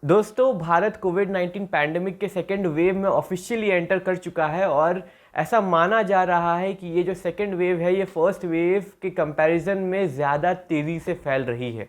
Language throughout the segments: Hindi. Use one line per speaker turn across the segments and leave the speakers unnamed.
दोस्तों, भारत कोविड-19 पैंडेमिक के सेकेंड वेव में ऑफिशियली एंटर कर चुका है और ऐसा माना जा रहा है कि ये जो सेकेंड वेव है ये फर्स्ट वेव के कंपैरिजन में ज़्यादा तेज़ी से फैल रही है।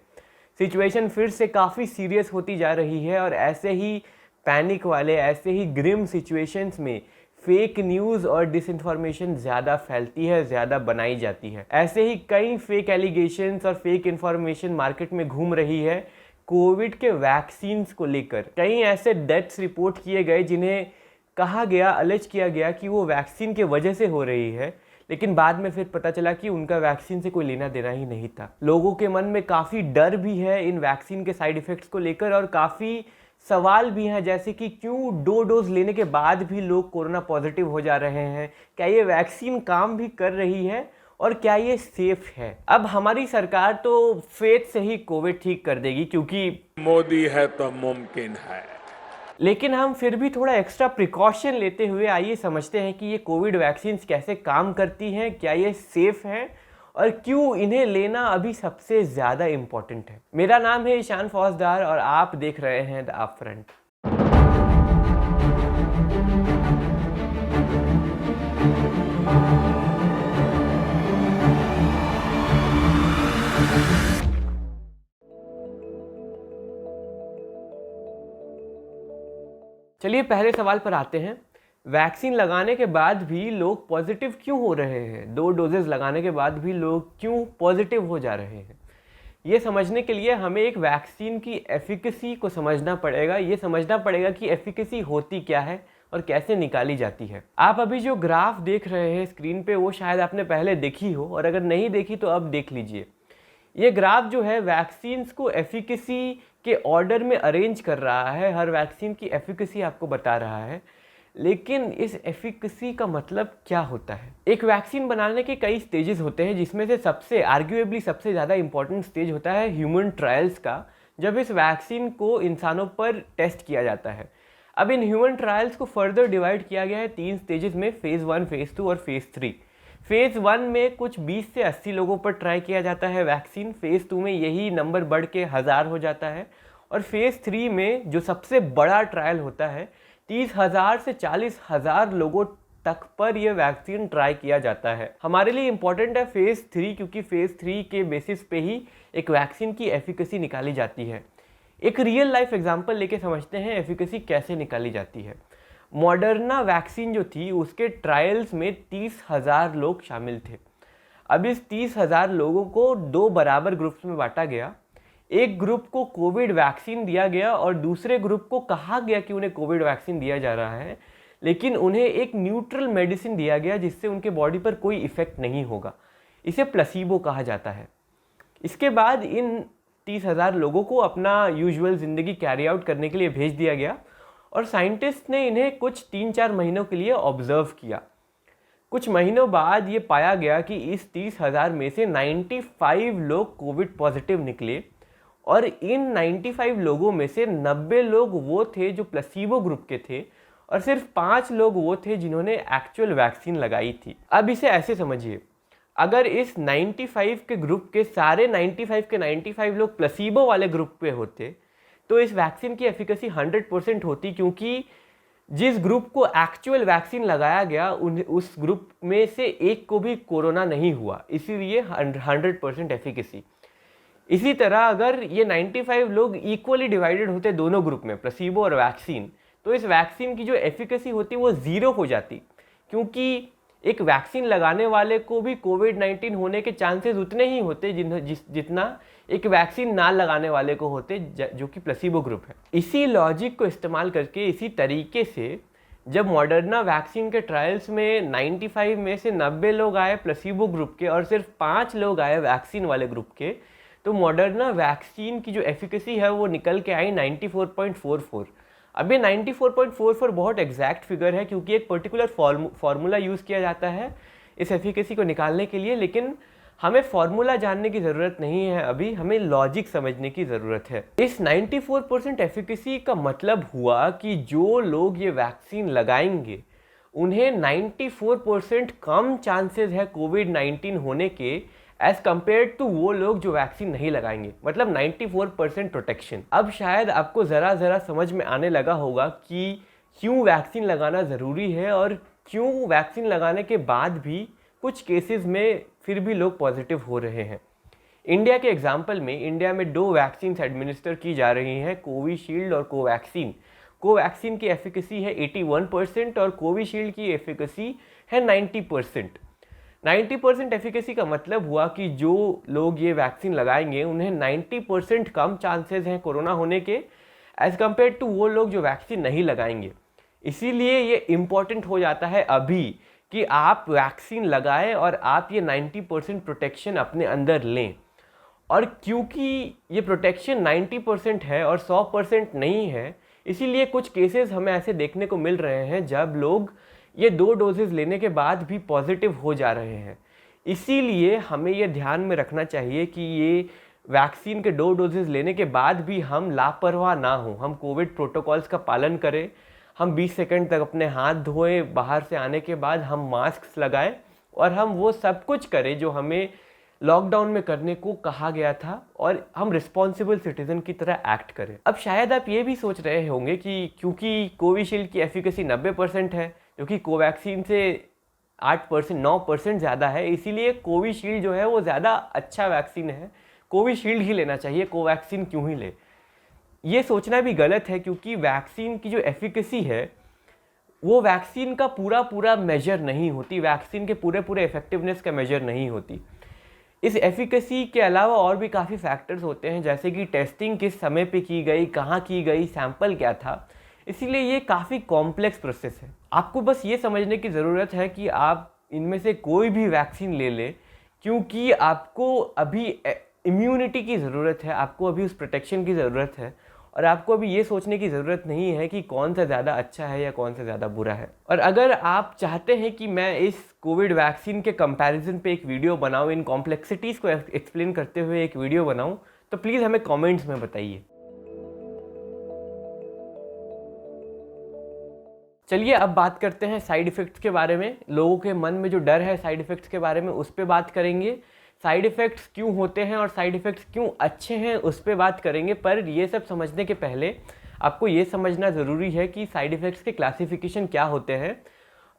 सिचुएशन फिर से काफ़ी सीरियस होती जा रही है और ऐसे ही पैनिक वाले, ऐसे ही ग्रिम सिचुएशंस में फेक न्यूज़ और डिसइंफॉर्मेशन ज़्यादा फैलती है, ज़्यादा बनाई जाती है। ऐसे ही कई फेक एलिगेशंस और फेक इन्फॉर्मेशन मार्केट में घूम रही है कोविड के वैक्सीन्स को लेकर। कई ऐसे डेथ्स रिपोर्ट किए गए जिन्हें कहा गया, अलेज किया गया कि वो वैक्सीन के वजह से हो रही है, लेकिन बाद में फिर पता चला कि उनका वैक्सीन से कोई लेना देना ही नहीं था। लोगों के मन में काफ़ी डर भी है इन वैक्सीन के साइड इफ़ेक्ट्स को लेकर और काफ़ी सवाल भी हैं, जैसे कि क्यों 2 डोज लेने के बाद भी लोग कोरोना पॉजिटिव हो जा रहे हैं, क्या ये वैक्सीन काम भी कर रही है और क्या ये सेफ है। अब हमारी सरकार तो फेथ से ही कोविड ठीक कर देगी क्योंकि
मोदी है तो मुमकिन है।
लेकिन हम फिर भी थोड़ा एक्स्ट्रा प्रिकॉशन लेते हुए आइए समझते हैं कि ये कोविड वैक्सीन्स कैसे काम करती हैं, क्या ये सेफ हैं और क्यों इन्हें लेना अभी सबसे ज़्यादा इम्पॉर्टेंट है। मेरा नाम है ईशान फौजदार और आप देख रहे हैं द अप फ्रंट। चलिए पहले सवाल पर आते हैं। वैक्सीन लगाने के बाद भी लोग पॉजिटिव क्यों हो रहे हैं? 2 डोजेस लगाने के बाद भी लोग क्यों पॉजिटिव हो जा रहे हैं? ये समझने के लिए हमें एक वैक्सीन की एफिकेसी को समझना पड़ेगा। ये समझना पड़ेगा कि एफिकेसी होती क्या है और कैसे निकाली जाती है। आप अभी जो ग्राफ देख रहे हैं स्क्रीन पे वो शायद आपने पहले देखी हो और अगर नहीं देखी तो अब देख लीजिए। ये ग्राफ जो है वैक्सीन्स को एफिकेसी के ऑर्डर में अरेंज कर रहा है। हर वैक्सीन की एफिकेसी आपको बता रहा है, लेकिन इस एफिकेसी का मतलब क्या होता है? एक वैक्सीन बनाने के कई स्टेजेस होते हैं, जिसमें से सबसे आर्ग्यूएबली सबसे ज़्यादा इंपॉर्टेंट स्टेज होता है ह्यूमन ट्रायल्स का, जब इस वैक्सीन को इंसानों पर टेस्ट किया जाता है। अब इन ह्यूमन ट्रायल्स को फर्दर डिवाइड किया गया है 3 स्टेजेस में, फेज़ 1, फेज़ 2 और फेज़ 3। फेज़ 1 में कुछ 20 से 80 लोगों पर ट्राई किया जाता है वैक्सीन। फेज़ 2 में यही नंबर बढ़ के 1000 हो जाता है और फेज़ 3 में जो सबसे बड़ा ट्रायल होता है 30,000 से 40,000 लोगों तक पर यह वैक्सीन ट्राई किया जाता है। हमारे लिए इंपॉर्टेंट है फेज़ 3 क्योंकि फेज़ 3 के बेसिस पे ही एक वैक्सीन की एफिकेसी निकाली जाती है। एक रियल लाइफ एग्जांपल लेके समझते हैं एफिकेसी कैसे निकाली जाती है। मॉडर्ना वैक्सीन जो थी उसके ट्रायल्स में 30,000 लोग शामिल थे। अब इस 30,000 लोगों को 2 बराबर ग्रुप्स में बांटा गया। एक ग्रुप को कोविड वैक्सीन दिया गया और दूसरे ग्रुप को कहा गया कि उन्हें कोविड वैक्सीन दिया जा रहा है, लेकिन उन्हें एक न्यूट्रल मेडिसिन दिया गया जिससे उनके बॉडी पर कोई इफेक्ट नहीं होगा। इसे प्लेसिबो कहा जाता है। इसके बाद इन 30,000 लोगों को अपना यूजुअल ज़िंदगी कैरी आउट करने के लिए भेज दिया गया और साइंटिस्ट ने इन्हें कुछ 3-4 महीनों के लिए ऑब्जर्व किया। कुछ महीनों बाद ये पाया गया कि इस 30,000 में से 95 लोग कोविड पॉजिटिव निकले और इन 95 लोगों में से 90 लोग वो थे जो प्लेसिबो ग्रुप के थे और सिर्फ 5 लोग वो थे जिन्होंने एक्चुअल वैक्सीन लगाई थी। अब इसे ऐसे समझिए, अगर इस 95 के ग्रुप के सारे 95 के 95 लोग प्लेसिबो वाले ग्रुप पे होते तो इस वैक्सीन की एफिकेसी 100% होती, क्योंकि जिस ग्रुप को एक्चुअल वैक्सीन लगाया गया उस ग्रुप में से एक को भी कोरोना नहीं हुआ, इसीलिए 100% एफिकेसी। इसी तरह अगर ये 95 लोग इक्वली डिवाइडेड होते दोनों ग्रुप में, प्लेसिबो और वैक्सीन, तो इस वैक्सीन की जो एफिकेसी होती वो 0 हो जाती, क्योंकि एक वैक्सीन लगाने वाले को भी कोविड-19 होने के चांसेस उतने ही होते जितना एक वैक्सीन ना लगाने वाले को होते जो कि प्लेसिबो ग्रुप है। इसी लॉजिक को इस्तेमाल करके, इसी तरीके से जब मॉडर्ना वैक्सीन के ट्रायल्स में 95 में से 90 लोग आए प्लेसिबो ग्रुप के और सिर्फ 5 लोग आए वैक्सीन वाले ग्रुप के, तो मॉडर्ना वैक्सीन की जो एफिकेसी है वो निकल के आई 94.44। अब ये 94.44 बहुत एग्जैक्ट फिगर है क्योंकि एक पर्टिकुलर फार्मूला यूज़ किया जाता है इस एफिकेसी को निकालने के लिए, लेकिन हमें फार्मूला जानने की ज़रूरत नहीं है, अभी हमें लॉजिक समझने की ज़रूरत है। इस 94% एफिकेसी का मतलब हुआ कि जो लोग ये वैक्सीन लगाएंगे उन्हें 94% कम चांसेस है कोविड-19 होने के एज कम्पेयर टू वो लोग जो वैक्सीन नहीं लगाएंगे, मतलब 94% प्रोटेक्शन। अब शायद आपको ज़रा समझ में आने लगा होगा कि क्यों वैक्सीन लगाना ज़रूरी है और क्यों वैक्सीन लगाने के बाद भी कुछ केसेस में फिर भी लोग पॉजिटिव हो रहे हैं। इंडिया के एग्जाम्पल में, इंडिया में 2 वैक्सीन एडमिनिस्टर की जा रही हैं, कोविशील्ड और कोवैक्सीन। कोवैक्सीन की एफिकेसी है 81% और कोविशील्ड की एफिकेसी है 90%। 90% एफिकेसी का मतलब हुआ कि जो लोग ये वैक्सीन लगाएंगे उन्हें 90% कम चांसेस हैं कोरोना होने के, एज कम्पेयर टू वो लोग जो वैक्सीन नहीं लगाएंगे। इसीलिए ये इम्पॉर्टेंट हो जाता है अभी कि आप वैक्सीन लगाएं और आप ये 90% प्रोटेक्शन अपने अंदर लें। और क्योंकि ये प्रोटेक्शन 90% है और 100% नहीं है, इसीलिए कुछ केसेस हमें ऐसे देखने को मिल रहे हैं जब लोग ये 2 डोजेज़ लेने के बाद भी पॉजिटिव हो जा रहे हैं। इसीलिए हमें ये ध्यान में रखना चाहिए कि ये वैक्सीन के 2 डोजेज़ लेने के बाद भी हम लापरवाह ना हों, हम कोविड प्रोटोकॉल्स का पालन करें, हम 20 सेकंड तक अपने हाथ धोएं, बाहर से आने के बाद हम मास्क लगाएं और हम वो सब कुछ करें जो हमें लॉकडाउन में करने को कहा गया था और हम रिस्पॉन्सिबल सिटीजन की तरह एक्ट करें। अब शायद आप ये भी सोच रहे होंगे कि क्योंकि कोविशील्ड की एफिकेसी 90% है, क्योंकि कोवैक्सीन से 8% 9% ज़्यादा है, इसीलिए कोविशील्ड जो है वो ज़्यादा अच्छा वैक्सीन है, कोविशील्ड ही लेना चाहिए, कोवैक्सीन क्यों ही ले। ये सोचना भी गलत है, क्योंकि वैक्सीन की जो एफिकेसी है वो वैक्सीन का पूरा मेजर नहीं होती, वैक्सीन के पूरे इफेक्टिवनेस का मेजर नहीं होती। इस एफिकेसी के अलावा और भी काफ़ी फैक्टर्स होते हैं, जैसे कि टेस्टिंग किस समय पे की गई, कहाँ की गई, सैंपल क्या था। इसीलिए ये काफ़ी कॉम्प्लेक्स प्रोसेस है। आपको बस ये समझने की ज़रूरत है कि आप इनमें से कोई भी वैक्सीन ले लें, क्योंकि आपको अभी इम्यूनिटी की ज़रूरत है, आपको अभी उस प्रोटेक्शन की ज़रूरत है और आपको अभी ये सोचने की ज़रूरत नहीं है कि कौन सा ज़्यादा अच्छा है या कौन सा ज़्यादा बुरा है। और अगर आप चाहते हैं कि मैं इस कोविड वैक्सीन के कंपैरिजन पे एक वीडियो बनाऊं, इन कॉम्प्लेक्सिटीज़ को एक्सप्लेन करते हुए एक वीडियो बनाऊं, तो प्लीज़ हमें कमेंट्स में बताइए। चलिए अब बात करते हैं साइड इफ़ेक्ट्स के बारे में। लोगों के मन में जो डर है साइड इफ़ेक्ट्स के बारे में, उस पर बात करेंगे। साइड इफ़ेक्ट्स क्यों होते हैं और साइड इफ़ेक्ट्स क्यों अच्छे हैं, उस पर बात करेंगे। पर ये सब समझने के पहले आपको ये समझना ज़रूरी है कि साइड इफ़ेक्ट्स के क्लासिफिकेशन क्या होते हैं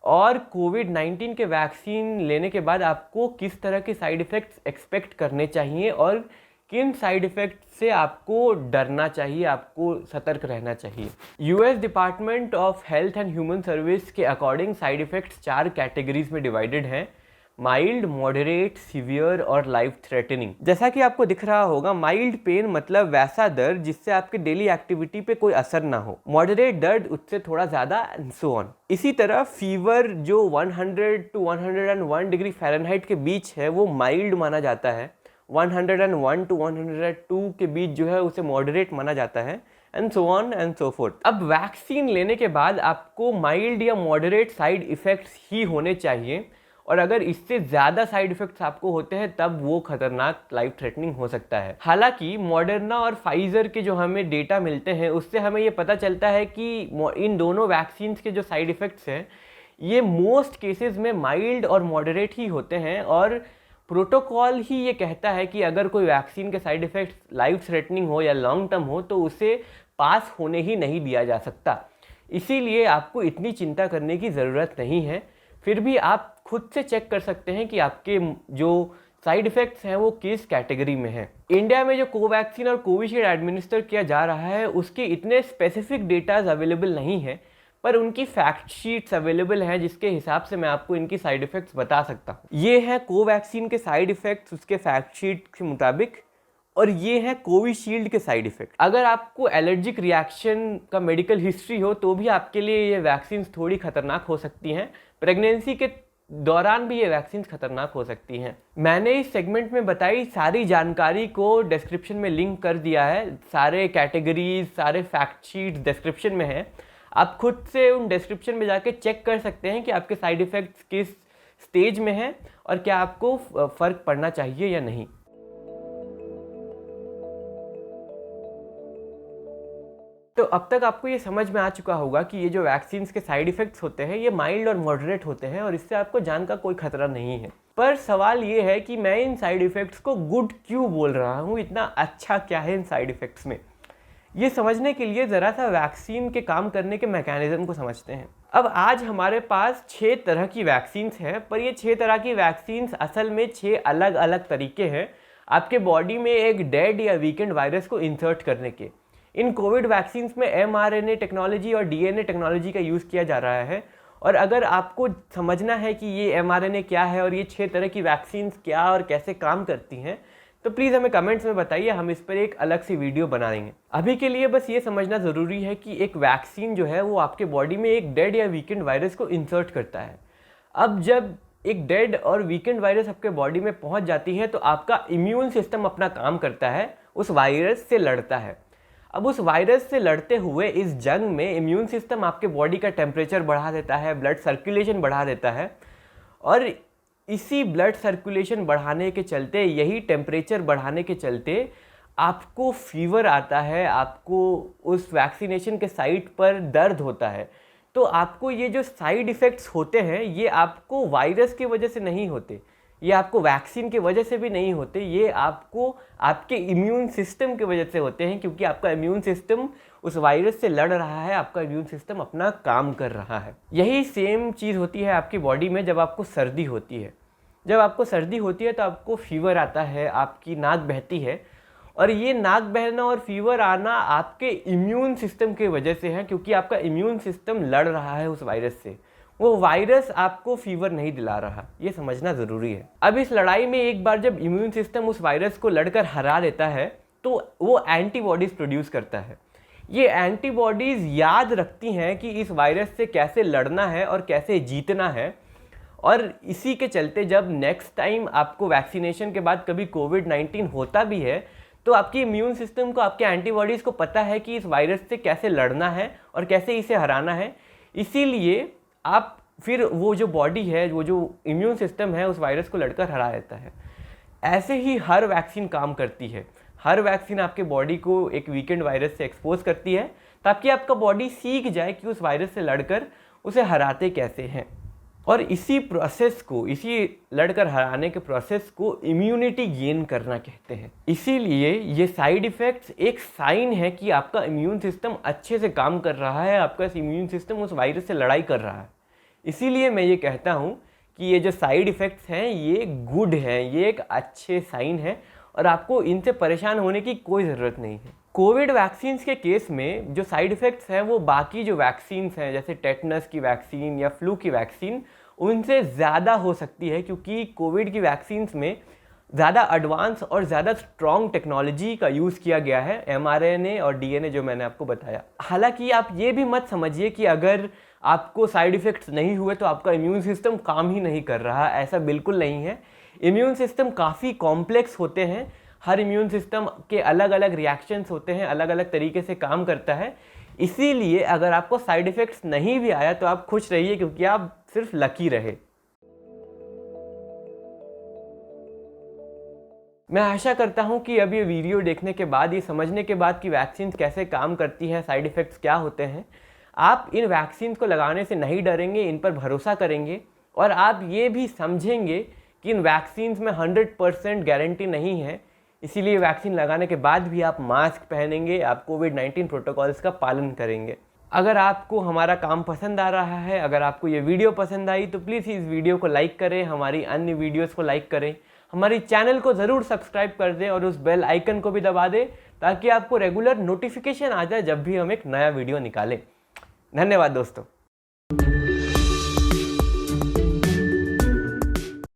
और कोविड-19 के वैक्सीन लेने के बाद आपको किस तरह के साइड इफ़ेक्ट्स एक्सपेक्ट करने चाहिए और किन साइड इफ़ेक्ट से आपको डरना चाहिए, आपको सतर्क रहना चाहिए। US department of health and human service के अकॉर्डिंग साइड इफ़ेक्ट्स 4 कैटेगरीज में डिवाइडेड हैं: माइल्ड, मॉडरेट, सीवियर और लाइफ थ्रेटनिंग। जैसा कि आपको दिख रहा होगा, माइल्ड पेन मतलब वैसा दर्द जिससे आपके डेली एक्टिविटी पे कोई असर ना हो, मॉडरेट दर्द उससे थोड़ा ज़्यादा, एंड सो ऑन। इसी तरह फीवर जो 100 to 101 डिग्री फ़ारेनहाइट के बीच है वो माइल्ड माना जाता है, 101 to 102 के बीच जो है उसे मॉडरेट माना जाता है, and so on and so fourth. अब वैक्सीन लेने के बाद आपको माइल्ड या मॉडरेट साइड इफ़ेक्ट्स ही होने चाहिए और अगर इससे ज़्यादा साइड इफ़ेक्ट्स आपको होते हैं तब वो खतरनाक, लाइफ थ्रेटनिंग हो सकता है। हालांकि मॉडर्ना और फाइज़र के जो हमें डेटा मिलते हैं उससे हमें ये पता चलता है कि इन दोनों वैक्सीन्स के जो साइड इफ़ेक्ट्स हैं ये मोस्ट केसेस में माइल्ड और मॉडरेट ही होते हैं और प्रोटोकॉल ही ये कहता है कि अगर कोई वैक्सीन के साइड इफ़ेक्ट्स लाइफ थ्रेटनिंग हो या लॉन्ग टर्म हो तो उसे पास होने ही नहीं दिया जा सकता। इसीलिए आपको इतनी चिंता करने की ज़रूरत नहीं है। फिर भी आप खुद से चेक कर सकते हैं कि आपके जो साइड इफ़ेक्ट्स हैं वो किस कैटेगरी में हैं। इंडिया में जो कोवैक्सीन और कोविशील्ड एडमिनिस्टर किया जा रहा है उसके इतने स्पेसिफिक डेटाज अवेलेबल नहीं है, पर उनकी फैक्ट शीट्स अवेलेबल हैं जिसके हिसाब से मैं आपको इनकी साइड इफ़ेक्ट्स बता सकता हूँ। ये है कोवैक्सीन के साइड इफ़ेक्ट्स उसके फैक्ट शीट के मुताबिक और ये है कोविशील्ड के साइड इफ़ेक्ट। अगर आपको एलर्जिक रिएक्शन का मेडिकल हिस्ट्री हो तो भी आपके लिए ये वैक्सीन थोड़ी खतरनाक हो सकती हैं। प्रेगनेंसी के दौरान भी ये वैक्सीन खतरनाक हो सकती हैं। मैंने इस सेगमेंट में बताई सारी जानकारी को डिस्क्रिप्शन में लिंक कर दिया है। सारे कैटेगरीज, सारे फैक्ट शीट्स डिस्क्रिप्शन में है। आप खुद से उन डिस्क्रिप्शन में जाके चेक कर सकते हैं कि आपके साइड इफ़ेक्ट्स किस स्टेज में हैं और क्या आपको फ़र्क पड़ना चाहिए या नहीं। तो अब तक आपको ये समझ में आ चुका होगा कि ये जो वैक्सीन्स के साइड इफ़ेक्ट्स होते हैं ये माइल्ड और मॉडरेट होते हैं और इससे आपको जान का कोई खतरा नहीं है। पर सवाल ये है कि मैं इन साइड इफ़ेक्ट्स को गुड क्यों बोल रहा हूँ, इतना अच्छा क्या है इन साइड इफ़ेक्ट्स में। ये समझने के लिए ज़रा सा वैक्सीन के काम करने के मैकेनिज़्म को समझते हैं। अब आज हमारे पास 6 तरह की वैक्सीन्स हैं, पर ये 6 तरह की वैक्सीन्स असल में 6 अलग अलग तरीके हैं आपके बॉडी में एक डेड या वीकेंड वायरस को इंसर्ट करने के। इन कोविड वैक्सीन्स में mRNA टेक्नोलॉजी और DNA टेक्नोलॉजी का यूज़ किया जा रहा है। और अगर आपको समझना है कि ये mRNA क्या है और ये 6 तरह की वैक्सीन्स क्या और कैसे काम करती हैं, तो प्लीज़ हमें कमेंट्स में बताइए, हम इस पर एक अलग सी वीडियो बना देंगे। अभी के लिए बस ये समझना ज़रूरी है कि एक वैक्सीन जो है वो आपके बॉडी में एक डेड या वीकेंड वायरस को इंसर्ट करता है। अब जब एक डेड और वीकेंड वायरस आपके बॉडी में पहुंच जाती है तो आपका इम्यून सिस्टम अपना काम करता है, उस वायरस से लड़ता है। अब उस वायरस से लड़ते हुए इस जंग में इम्यून सिस्टम आपके बॉडी का टेम्परेचर बढ़ा देता है, ब्लड सर्कुलेशन बढ़ा देता है, और इसी ब्लड सर्कुलेशन बढ़ाने के चलते, यही टेम्परेचर बढ़ाने के चलते आपको फीवर आता है, आपको उस वैक्सीनेशन के साइट पर दर्द होता है। तो आपको ये जो साइड इफ़ेक्ट्स होते हैं ये आपको वायरस की वजह से नहीं होते, ये आपको वैक्सीन की वजह से भी नहीं होते, ये आपको आपके इम्यून सिस्टम की वजह से होते हैं, क्योंकि आपका इम्यून सिस्टम उस वायरस से लड़ रहा है, आपका इम्यून सिस्टम अपना काम कर रहा है। यही सेम चीज़ होती है आपकी बॉडी में जब आपको सर्दी होती है। जब आपको सर्दी होती है तो आपको फीवर आता है, आपकी नाक बहती है, और ये नाक बहना और फीवर आना आपके इम्यून सिस्टम की वजह से है, क्योंकि आपका इम्यून सिस्टम लड़ रहा है उस वायरस से। वो वायरस आपको फीवर नहीं दिला रहा, ये समझना ज़रूरी है। अब इस लड़ाई में एक बार जब इम्यून सिस्टम उस वायरस को लड़कर हरा देता है तो वो एंटीबॉडीज़ प्रोड्यूस करता है। ये एंटीबॉडीज़ याद रखती हैं कि इस वायरस से कैसे लड़ना है और कैसे जीतना है, और इसी के चलते जब नेक्स्ट टाइम आपको वैक्सीनेशन के बाद कभी कोविड-19 होता भी है तो आपकी इम्यून सिस्टम को, आपके एंटीबॉडीज़ को पता है कि इस वायरस से कैसे लड़ना है और कैसे इसे हराना है। इसीलिए आप फिर वो जो बॉडी है, वो जो इम्यून सिस्टम है, उस वायरस को लड़कर हरा देता है। ऐसे ही हर वैक्सीन काम करती है। हर वैक्सीन आपके बॉडी को एक वीकेंड वायरस से एक्सपोज करती है ताकि आपका बॉडी सीख जाए कि उस वायरस से लड़कर उसे हराते कैसे हैं। और इसी प्रोसेस को, इसी लड़कर हराने के प्रोसेस को इम्यूनिटी गेन करना कहते हैं। इसीलिए ये साइड इफ़ेक्ट्स एक साइन है कि आपका इम्यून सिस्टम अच्छे से काम कर रहा है, आपका इम्यून सिस्टम उस वायरस से लड़ाई कर रहा है। इसीलिए मैं ये कहता हूँ कि ये जो साइड इफ़ेक्ट्स हैं ये गुड हैं, ये एक अच्छे साइन है और आपको इनसे परेशान होने की कोई ज़रूरत नहीं है। कोविड वैक्सीन्स के केस में जो साइड इफ़ेक्ट्स हैं वो बाकी जो वैक्सीन्स हैं, जैसे टेटनस की वैक्सीन या फ्लू की वैक्सीन, उनसे ज़्यादा हो सकती है, क्योंकि कोविड की वैक्सीन्स में ज़्यादा एडवांस और ज़्यादा स्ट्रॉन्ग टेक्नोलॉजी का यूज़ किया गया है, mRNA और DNA जो मैंने आपको बताया। हालांकि आप ये भी मत समझिए कि अगर आपको साइड इफ़ेक्ट्स नहीं हुए तो आपका इम्यून सिस्टम काम ही नहीं कर रहा, ऐसा बिल्कुल नहीं है। इम्यून सिस्टम काफ़ी कॉम्प्लेक्स होते हैं, हर इम्यून सिस्टम के अलग अलग रिएक्शंस होते हैं, अलग अलग तरीके से काम करता है। इसीलिए अगर आपको साइड इफ़ेक्ट्स नहीं भी आया तो आप खुश रहिए, क्योंकि आप सिर्फ लकी रहे। मैं आशा करता हूं कि अब ये वीडियो देखने के बाद, ये समझने के बाद कि वैक्सीन कैसे काम करती हैं, साइड इफ़ेक्ट्स क्या होते हैं, आप इन वैक्सीन को लगाने से नहीं डरेंगे, इन पर भरोसा करेंगे, और आप ये भी समझेंगे कि इन वैक्सीन में 100% गारंटी नहीं है। इसीलिए वैक्सीन लगाने के बाद भी आप मास्क पहनेंगे, आप कोविड-19 प्रोटोकॉल्स का पालन करेंगे। अगर आपको हमारा काम पसंद आ रहा है, अगर आपको ये वीडियो पसंद आई तो प्लीज़ इस वीडियो को लाइक करें, हमारी अन्य वीडियोस को लाइक करें, हमारी चैनल को ज़रूर सब्सक्राइब कर दें और उस बेल आइकन को भी दबा दें ताकि आपको रेगुलर नोटिफिकेशन आ जाए जब भी हम एक नया वीडियो निकालें। धन्यवाद दोस्तों।